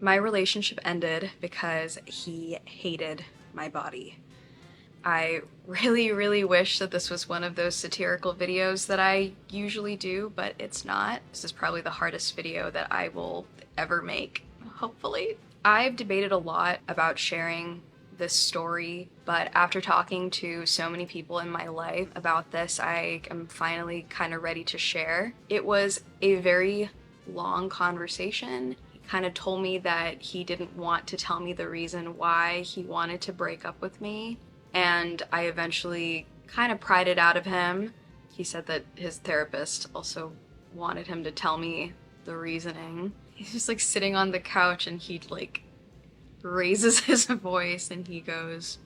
My relationship ended because he hated my body. I really wish that this was one of those satirical videos that I usually do, but it's not. This is probably the hardest video that I will ever make, hopefully. I've debated a lot about sharing this story, but after talking to so many people in my life about this, I am finally kind of ready to share. It was a very long conversation. Kind of told me that he didn't want to tell me the reason why he wanted to break up with me, and I eventually kind of pried it out of him. He said that his therapist also wanted him to tell me the reasoning. He's just like sitting on the couch and he like raises his voice and he goes,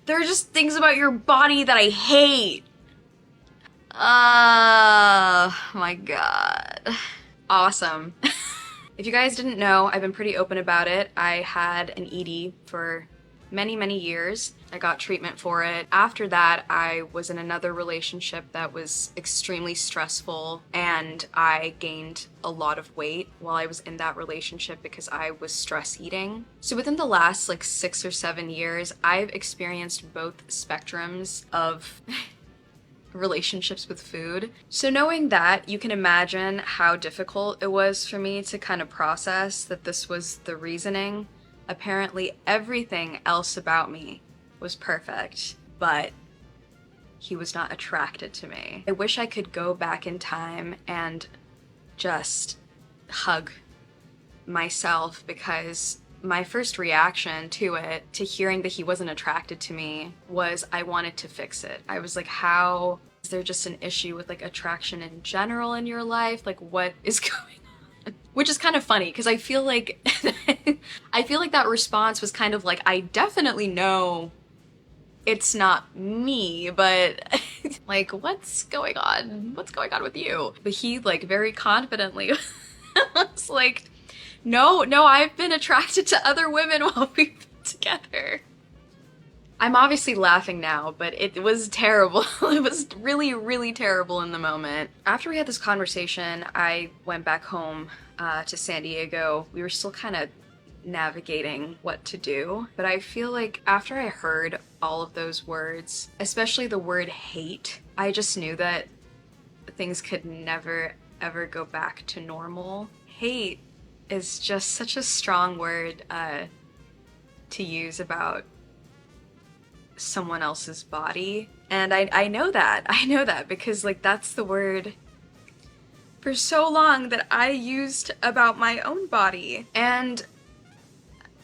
"There are just things about your body that I hate." Oh my god. Awesome. If you guys didn't know, I've been pretty open about it. I had an ED for many years. I got treatment for it. After that, I was in another relationship that was extremely stressful, and I gained a lot of weight while I was in that relationship because I was stress eating. So within the last like 6 or 7 years, I've experienced both spectrums of relationships with food. So knowing that, you can imagine how difficult it was for me to kind of process that this was the reasoning. Apparently everything else about me was perfect, but he was not attracted to me. I wish I could go back in time and just hug myself, because my first reaction to it, to hearing that he wasn't attracted to me, was I wanted to fix it. I was like, how is there just an issue with like attraction in general in your life? Like, what is going on? Which is kind of funny because I feel like I feel like that response was kind of like, I definitely know it's not me, but like, what's going on? What's going on with you? But he like very confidently was like, no, I've been attracted to other women while we've been together. I'm obviously laughing now, but it was terrible. It was really terrible in the moment. After we had this conversation, I went back home to San Diego. We were still kind of navigating what to do, but I feel like after I heard all of those words, especially the word hate, I just knew that things could never ever go back to normal. Hate is just such a strong word to use about someone else's body. And I know that. I know that because like that's the word for so long that I used about my own body. And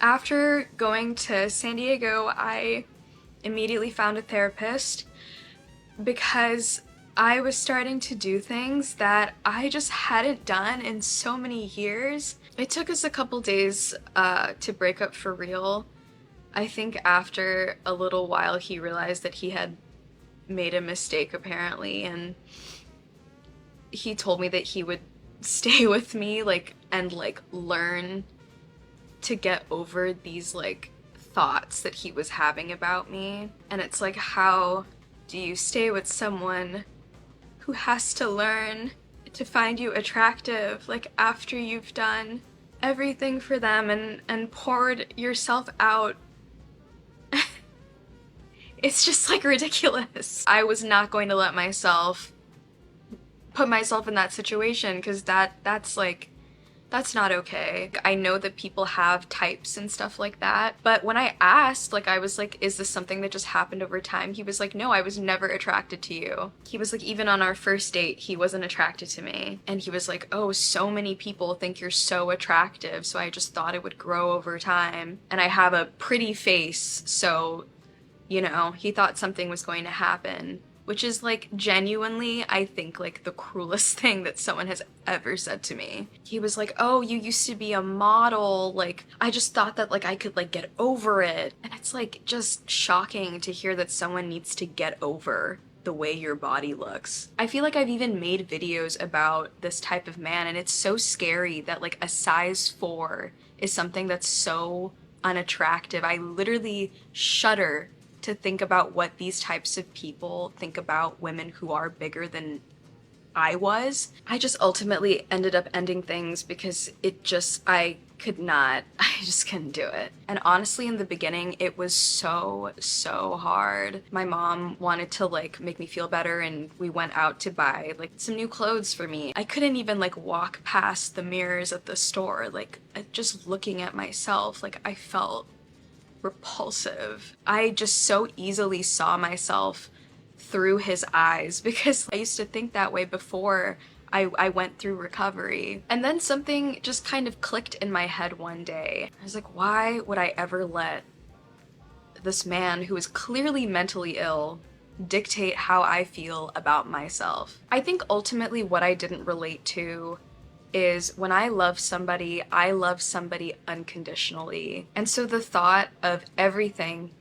after going to San Diego, I immediately found a therapist because I was starting to do things that I just hadn't done in so many years. It took us a couple days to break up for real. I think after a little while he realized that he had made a mistake apparently, and he told me that he would stay with me and learn to get over these thoughts that he was having about me. And it's like, how do you stay with someone who has to learn to find you attractive after you've done everything for them and poured yourself out? It's just ridiculous. I was not going to let myself put myself in that situation because that's not okay. I know that people have types and stuff like that, but when I asked, I was like, is this something that just happened over time? He was like, no, I was never attracted to you. He was like, even on our first date, he wasn't attracted to me. And he was like, oh, so many people think you're so attractive, so I just thought it would grow over time. And I have a pretty face, so, you know, he thought something was going to happen. Which is genuinely, I think, the cruelest thing that someone has ever said to me. He was like, oh, you used to be a model, I just thought that I could get over it. And it's just shocking to hear that someone needs to get over the way your body looks. I feel like I've even made videos about this type of man, and it's so scary that a size 4 is something that's so unattractive. I literally shudder to think about what these types of people think about women who are bigger than I was. I just ultimately ended up ending things because I could not. I just couldn't do it. And honestly, in the beginning, it was so hard. My mom wanted to like make me feel better, and we went out to buy like some new clothes for me. I couldn't even like walk past the mirrors at the store, like just looking at myself, like I felt repulsive. I just so easily saw myself through his eyes because I used to think that way before I went through recovery. And then something just kind of clicked in my head one day. I was like, why would I ever let this man who is clearly mentally ill dictate how I feel about myself? I think ultimately what I didn't relate to is when I love somebody unconditionally. And so the thought of everything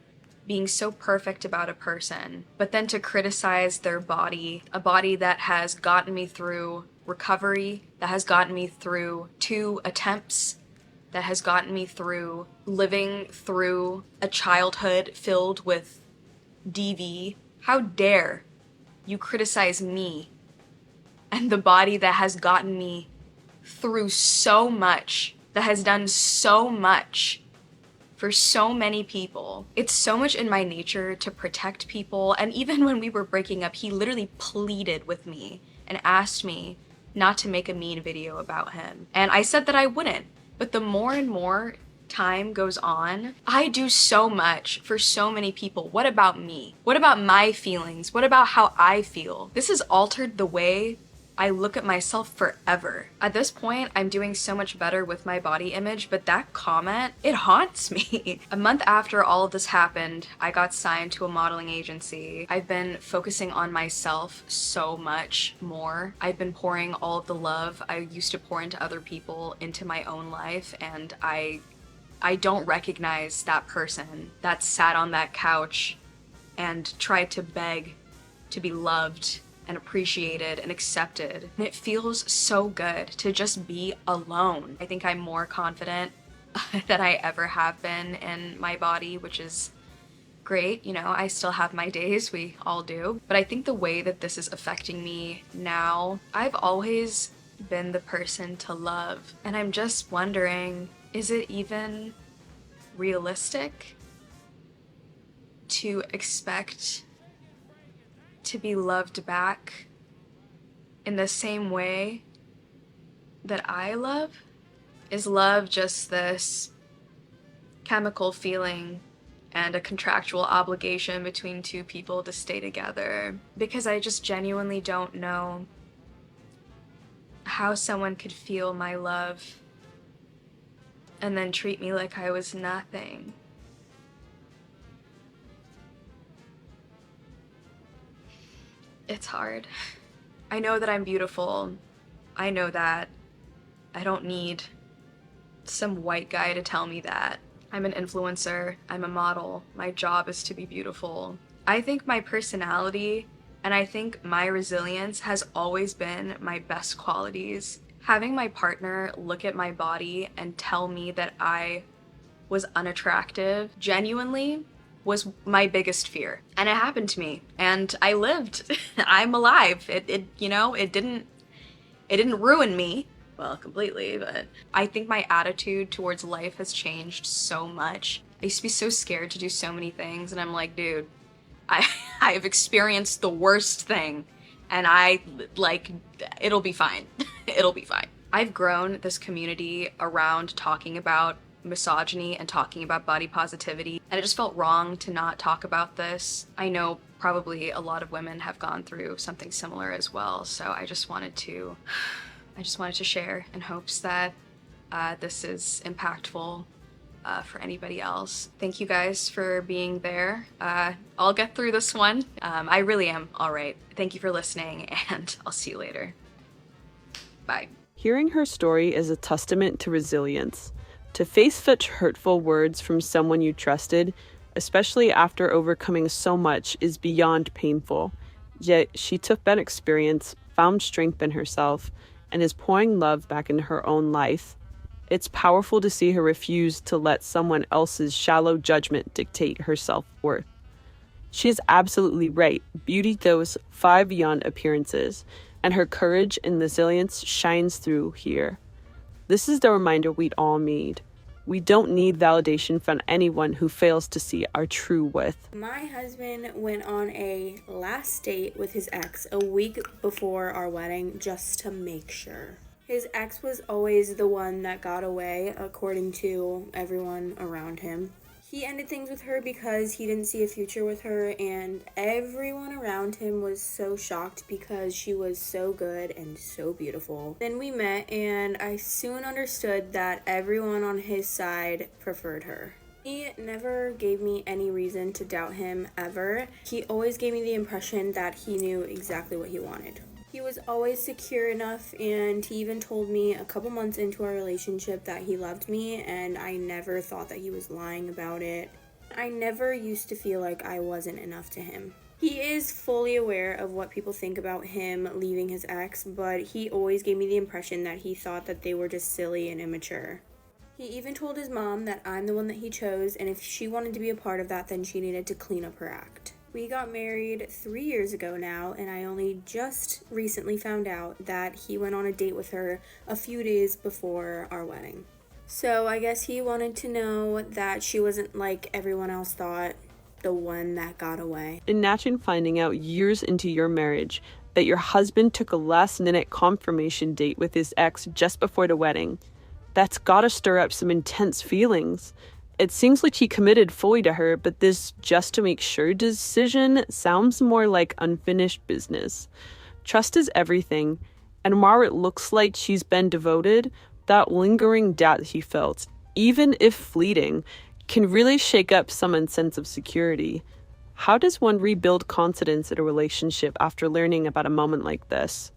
being so perfect about a person, but then to criticize their body, a body that has gotten me through recovery, that has gotten me through 2 attempts, that has gotten me through living through a childhood filled with DV. How dare you criticize me and the body that has gotten me through so much, that has done so much for so many people. It's so much in my nature to protect people, and even when we were breaking up, he literally pleaded with me and asked me not to make a mean video about him. And I said that I wouldn't, but the more and more time goes on, I do so much for so many people. What about me? What about my feelings? What about how I feel? This has altered the way I look at myself forever. At this point, I'm doing so much better with my body image, but that comment, it haunts me. A month after all of this happened, I got signed to a modeling agency. I've been focusing on myself so much more. I've been pouring all of the love I used to pour into other people into my own life, and I don't recognize that person that sat on that couch and tried to beg to be loved and appreciated and accepted. And it feels so good to just be alone. I think I'm more confident than I ever have been in my body, which is great. You know, I still have my days, we all do. But I think the way that this is affecting me now, I've always been the person to love. And I'm just wondering, is it even realistic to expect to be loved back in the same way that I love? Is love just this chemical feeling and a contractual obligation between 2 people to stay together? Because I just genuinely don't know how someone could feel my love and then treat me like I was nothing. It's hard. I know that I'm beautiful. I know that. I don't need some white guy to tell me that. I'm an influencer. I'm a model. My job is to be beautiful. I think my personality and I think my resilience has always been my best qualities. Having my partner look at my body and tell me that I was unattractive genuinely was my biggest fear. And it happened to me. And I lived. I'm alive. It didn't ruin me, well, completely, but I think my attitude towards life has changed so much. I used to be so scared to do so many things, and I'm like, dude, I've experienced the worst thing, and it'll be fine. It'll be fine. I've grown this community around talking about misogyny and talking about body positivity, and it just felt wrong to not talk about this. I know probably a lot of women have gone through something similar as well, so I just wanted to share in hopes that this is impactful for anybody else. Thank you guys for being there. I'll get through this one. I really am all right. Thank you for listening, and I'll see you later. Bye. Hearing her story is a testament to resilience. To face such hurtful words from someone you trusted, especially after overcoming so much, is beyond painful. Yet she took that experience, found strength in herself, and is pouring love back into her own life. It's powerful to see her refuse to let someone else's shallow judgment dictate her self-worth. She is absolutely right. Beauty goes far beyond appearances, and her courage and resilience shines through here. This is the reminder we'd all need. We don't need validation from anyone who fails to see our true worth. My husband went on a last date with his ex a week before our wedding just to make sure. His ex was always the one that got away, according to everyone around him. He ended things with her because he didn't see a future with her, and everyone around him was so shocked because she was so good and so beautiful. Then we met, and I soon understood that everyone on his side preferred her. He never gave me any reason to doubt him ever. He always gave me the impression that he knew exactly what he wanted. He was always secure enough, and he even told me a couple months into our relationship that he loved me, and I never thought that he was lying about it. I never used to feel like I wasn't enough to him. He is fully aware of what people think about him leaving his ex, but he always gave me the impression that he thought that they were just silly and immature. He even told his mom that I'm the one that he chose, and if she wanted to be a part of that, then she needed to clean up her act. We got married 3 years ago now, and I only just recently found out that he went on a date with her a few days before our wedding. So I guess he wanted to know that she wasn't like everyone else thought, the one that got away. Imagine finding out years into your marriage that your husband took a last-minute confirmation date with his ex just before the wedding. That's gotta stir up some intense feelings. It seems like he committed fully to her, but this just to make sure decision sounds more like unfinished business. Trust is everything, and while it looks like she's been devoted, that lingering doubt he felt, even if fleeting, can really shake up someone's sense of security. How does one rebuild confidence in a relationship after learning about a moment like this?